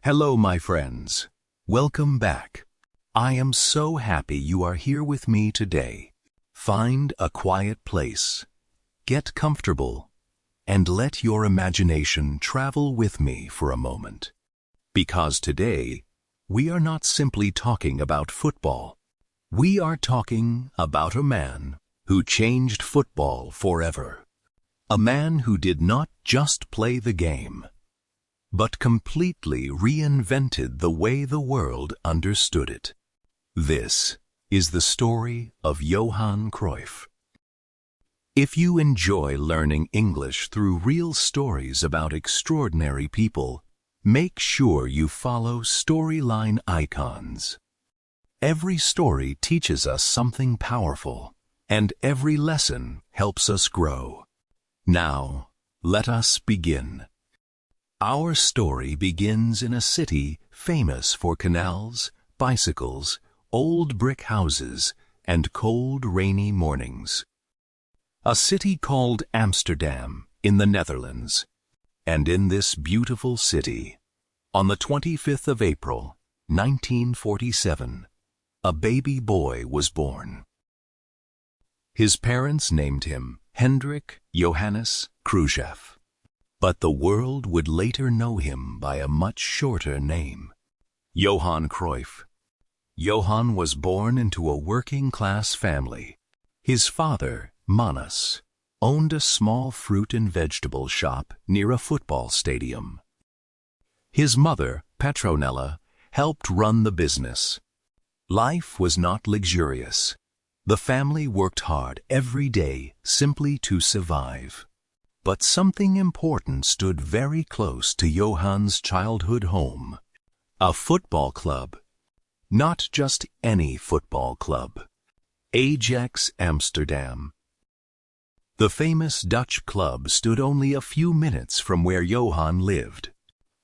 Hello, my friends. Welcome back. I am so happy you are here with me today. Find a quiet place, get comfortable, and let your imagination travel with me for a moment. Because today, we are not simply talking about football. We are talking about a man who changed football forever. A man who did not just play the game, but completely reinvented the way the world understood it. This is the story of Johan Cruyff. If you enjoy learning English through real stories about extraordinary people, make sure you follow storyline icons. Every story teaches us something powerful, and every lesson helps us grow. Now, let us begin. Our story begins in a city famous for canals, bicycles, old brick houses, and cold, rainy mornings. A city called Amsterdam in the Netherlands. And in this beautiful city, on the 25th of April, 1947, a baby boy was born. His parents named him Hendrik Johannes Cruyff. But the world would later know him by a much shorter name, Johan Cruyff. Johan was born into a working-class family. His father, Manus, owned a small fruit and vegetable shop near a football stadium. His mother, Petronella, helped run the business. Life was not luxurious. The family worked hard every day simply to survive. But something important stood very close to Johan's childhood home. A football club. Not just any football club. Ajax Amsterdam. The famous Dutch club stood only a few minutes from where Johan lived.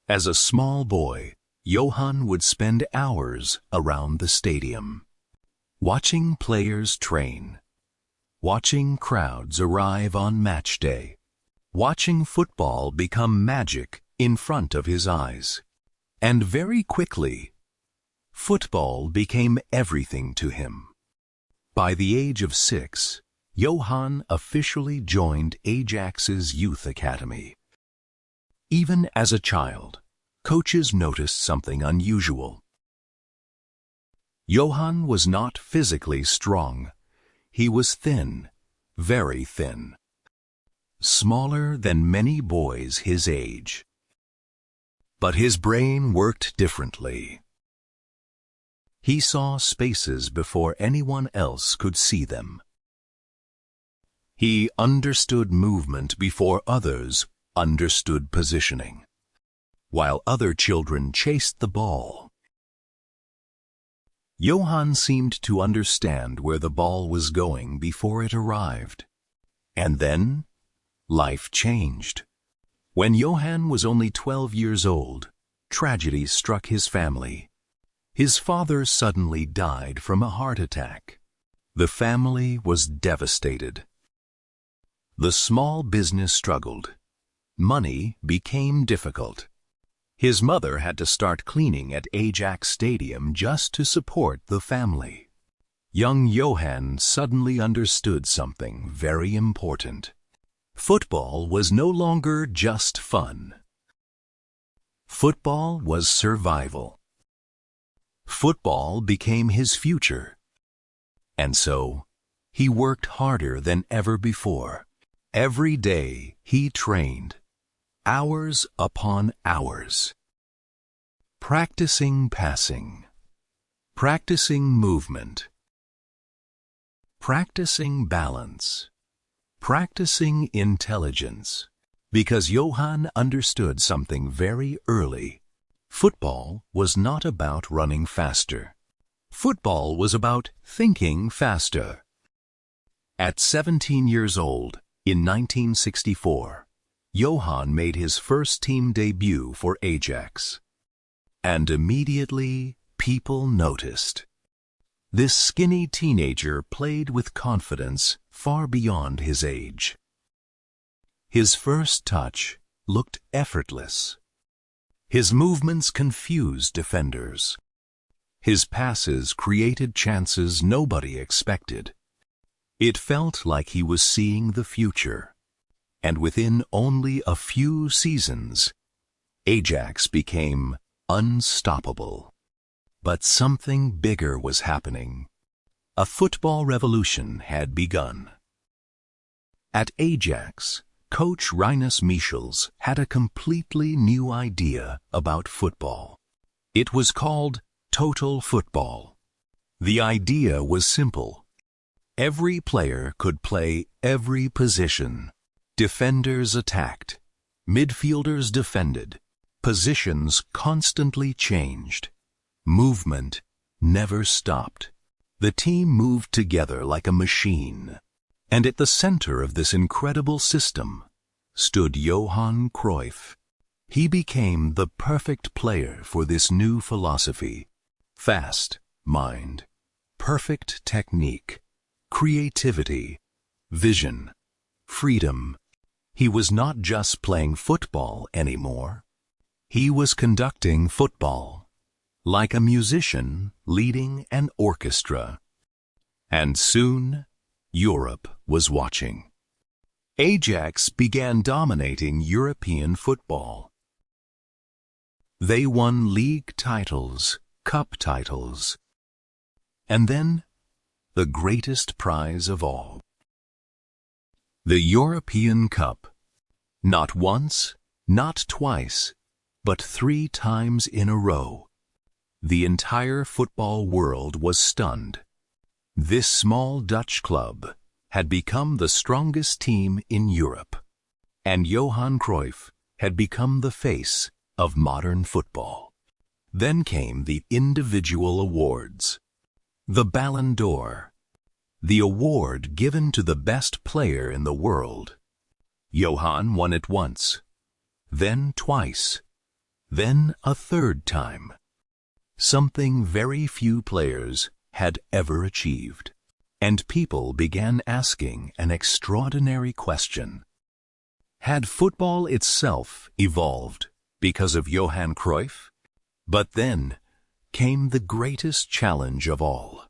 As a small boy, Johan would spend hours around the stadium, watching players train, watching crowds arrive on match day, watching football become magic in front of his eyes. And very quickly, football became everything to him. By the age of 6, Johan officially joined Ajax's Youth Academy. Even as a child, coaches noticed something unusual. Johan was not physically strong. He was thin, very thin. Smaller than many boys his age. But his brain worked differently. He saw spaces before anyone else could see them. He understood movement before others understood positioning, while other children chased the ball. Johan seemed to understand where the ball was going before it arrived. And then, life changed. When Johan was only 12 years old, tragedy struck his family. His father suddenly died from a heart attack. The family was devastated. The small business struggled. Money became difficult. His mother had to start cleaning at Ajax Stadium just to support the family. Young Johan suddenly understood something very important. Football was no longer just fun. Football was survival. Football became his future. And so, he worked harder than ever before. Every day he trained, hours upon hours. Practicing passing, practicing movement, practicing balance, practicing intelligence. Because Johan understood something very early. Football was not about running faster. Football was about thinking faster. At 17 years old, in 1964, Johan made his first team debut for Ajax. And immediately, people noticed. This skinny teenager played with confidence far beyond his age. His first touch looked effortless. His movements confused defenders. His passes created chances nobody expected. It felt like he was seeing the future. And within only a few seasons, Ajax became unstoppable. But something bigger was happening. A football revolution had begun. At Ajax, coach Rinus Michels had a completely new idea about football. It was called total football. The idea was simple. Every player could play every position. Defenders attacked. Midfielders defended. Positions constantly changed. Movement never stopped. The team moved together like a machine. And at the center of this incredible system stood Johan Cruyff. He became the perfect player for this new philosophy. Fast mind, perfect technique, creativity, vision, freedom. He was not just playing football anymore. He was conducting football, like a musician leading an orchestra. And soon, Europe was watching. Ajax began dominating European football. They won league titles, cup titles, and then the greatest prize of all, the European Cup. Not once, not twice, but 3 times in a row. The entire football world was stunned. This small Dutch club had become the strongest team in Europe, and Johan Cruyff had become the face of modern football. Then came the individual awards. The Ballond'Or, the award given to the best player in the world. Johan won it once, then twice, then a 3rd time. Something very few players had ever achieved. And people began asking an extraordinary question. Had football itself evolved because of Johan Cruyff? But then came the greatest challenge of all.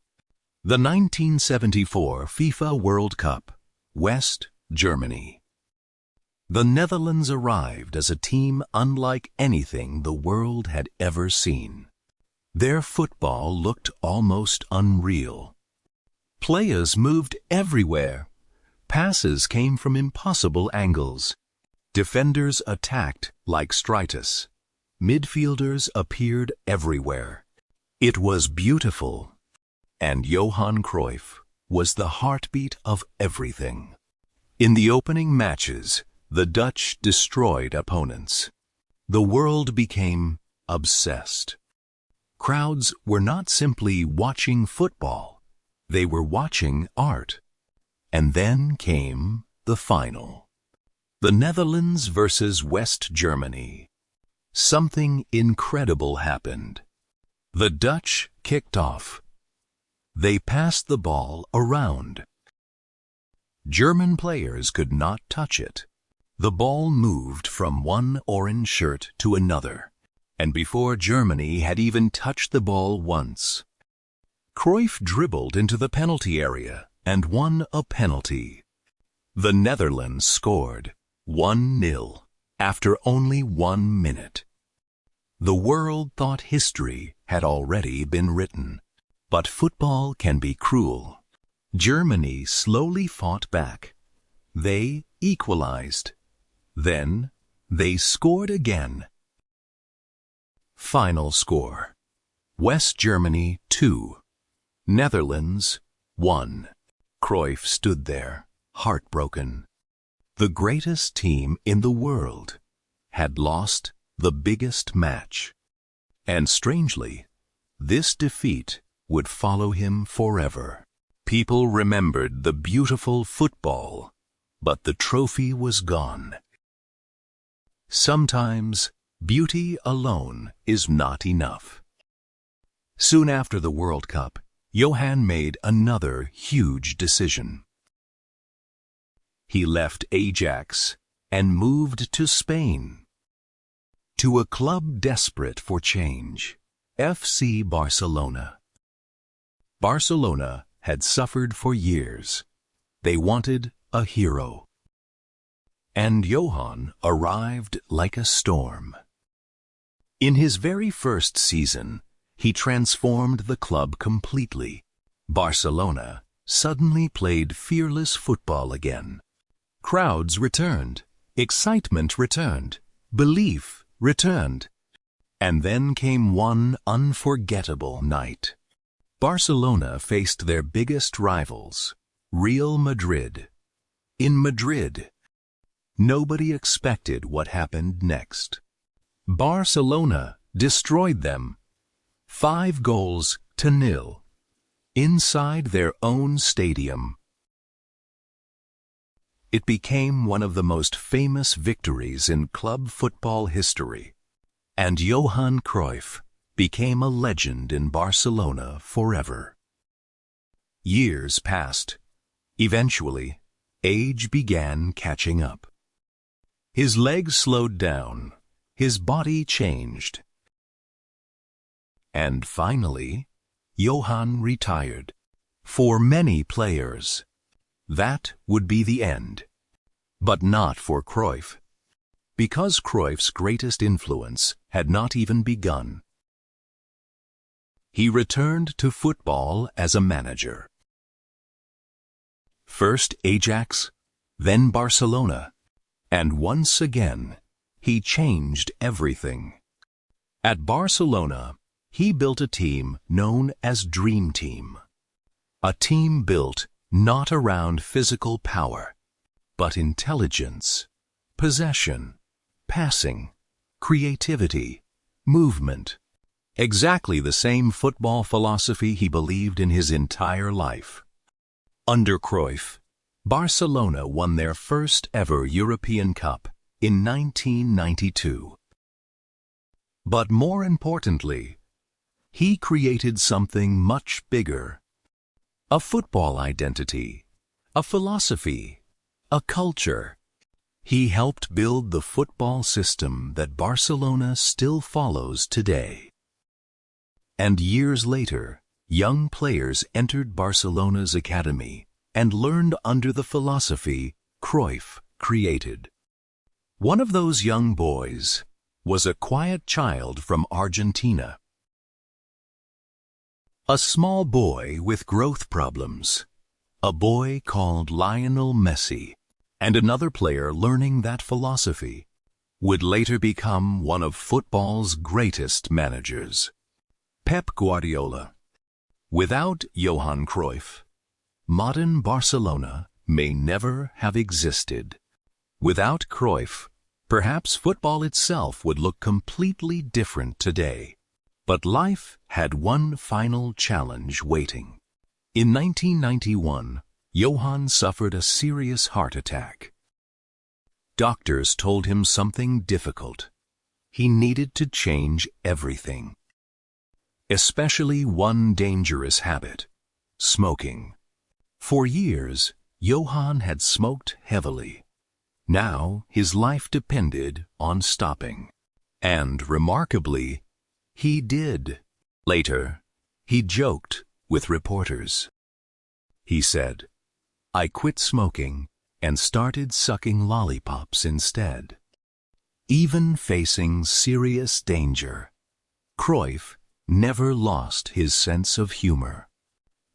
The 1974 FIFA World Cup, West Germany. The Netherlands arrived as a team unlike anything the world had ever seen. Their football looked almost unreal. Players moved everywhere. Passes came from impossible angles. Defenders attacked like Stritus. Midfielders appeared everywhere. It was beautiful. And Johan Cruyff was the heartbeat of everything. In the opening matches, the Dutch destroyed opponents. The world became obsessed. Crowds were not simply watching football. They were watching art. And then came the final. The Netherlands versus West Germany. Something incredible happened. The Dutch kicked off. They passed the ball around. German players could not touch it. The ball moved from one orange shirt to another, and before Germany had even touched the ball once, Cruyff dribbled into the penalty area and won a penalty. The Netherlands scored 1-0 after only 1 minute. The world thought history had already been written. But football can be cruel. Germany slowly fought back. They equalized. Then they scored again. Final score: West Germany 2, Netherlands 1. Cruyff stood there, heartbroken. The greatest team in the world had lost the biggest match. And strangely, this defeat would follow him forever. People remembered the beautiful football, but the trophy was gone. Sometimes beauty alone is not enough. Soon after the World Cup, Johan made another huge decision. He left Ajax and moved to Spain. to a club desperate for change, FC Barcelona. Barcelona had suffered for years. They wanted a hero. And Johan arrived like a storm. In his very first season, he transformed the club completely. Barcelona suddenly played fearless football again. Crowds returned, excitement returned, belief returned. And then came one unforgettable night. Barcelona faced their biggest rivals, Real Madrid. In Madrid, nobody expected what happened next. Barcelona destroyed them, 5-0 inside their own stadium. It became one of the most famous victories in club football history, and Johan Cruyff became a legend in Barcelona forever. Years passed. Eventually, age began catching up. His legs slowed down, his body changed. And finally, Johan retired. For many players, that would be the end. But not for Cruyff, because Cruyff's greatest influence had not even begun. He returned to football as a manager. First Ajax, then Barcelona, and once again, he changed everything. At Barcelona, he built a team known as Dream Team. A team built not around physical power, but intelligence, possession, passing, creativity, movement. Exactly the same football philosophy he believed in his entire life. Under Cruyff, Barcelona won their first ever European Cup in 1992. But more importantly, he created something much bigger. A football identity, a philosophy, a culture. He helped build the football system that Barcelona still follows today. And years later, young players entered Barcelona's academy and learned under the philosophy Cruyff created. One of those young boys was a quiet child from Argentina. A small boy with growth problems. A boy called Lionel Messi. And another player learning that philosophy would later become one of football's greatest managers. Pep Guardiola. Without Johan Cruyff, modern Barcelona may never have existed. Without Cruyff, perhaps football itself would look completely different today. But life had one final challenge waiting. In 1991, Johan suffered a serious heart attack. Doctors told him something difficult. He needed to change everything. Especially one dangerous habit, smoking. For years, Johan had smoked heavily. Now his life depended on stopping. And remarkably, he did. Later, he joked with reporters. He said, "I quit smoking and started sucking lollipops instead." Even facing serious danger, Cruyff never lost his sense of humor.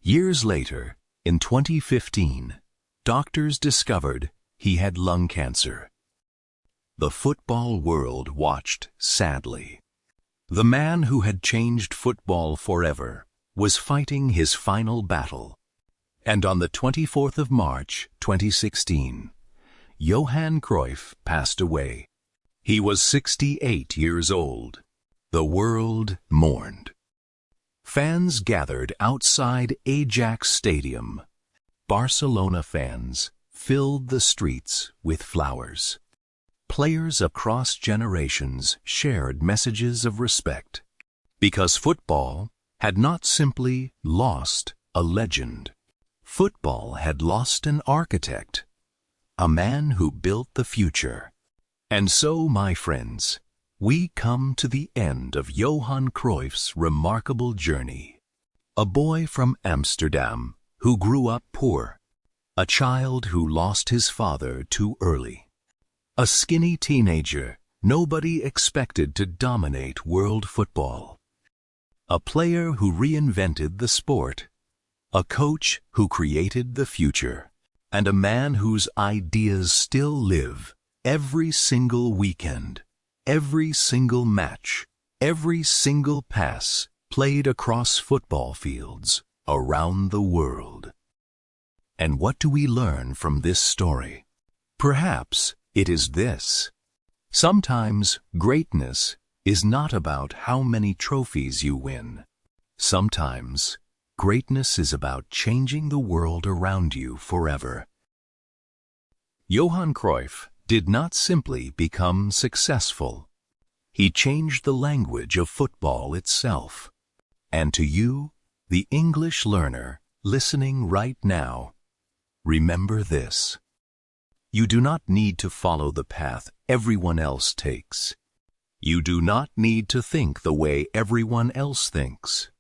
Years later, in 2015, doctors discovered he had lung cancer. The football world watched sadly. The man who had changed football forever was fighting his final battle. And on the 24th of March, 2016, Johan Cruyff passed away. He was 68 years old. The world mourned. Fans gathered outside Ajax Stadium. Barcelona fans filled the streets with flowers. Players across generations shared messages of respect, because football had not simply lost a legend. Football had lost an architect, a man who built the future. And so, my friends, we come to the end of Johan Cruyff's remarkable journey. A boy from Amsterdam who grew up poor, a child who lost his father too early, a skinny teenager nobody expected to dominate world football, a player who reinvented the sport, a coach who created the future, and a man whose ideas still live every single weekend, every single match, every single pass played across football fields around the world. And what do we learn from this story? Perhaps it is this: sometimes greatness is not about how many trophies you win. Sometimes greatness is about changing the world around you forever. Johan Cruyff did not simply become successful. He changed the language of football itself. And to you, the English learner listening right now, remember this: you do not need to follow the path everyone else takes. You do not need to think the way everyone else thinks.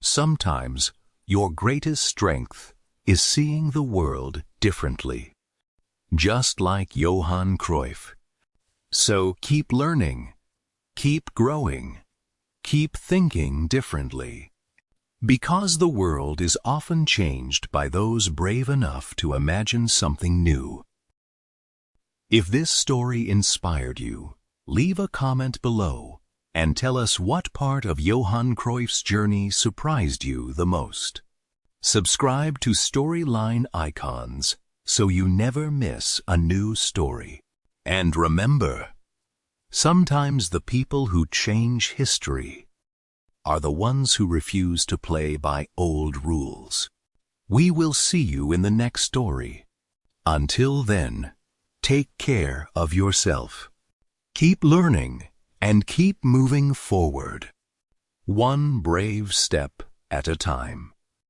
Sometimes your greatest strength is seeing the world differently, just like Johan Cruyff. So keep learning, keep growing, keep thinking differently, because the world is often changed by those brave enough to imagine something new. If this story inspired you, leave a comment below and tell us what part of Johan Cruyff's journey surprised you the most. Subscribe to Storyline Icons so you never miss a new story. And remember, sometimes the people who change history are the ones who refuse to play by old rules. We will see you in the next story. Until then, take care of yourself. Keep learning and keep moving forward, one brave step at a time.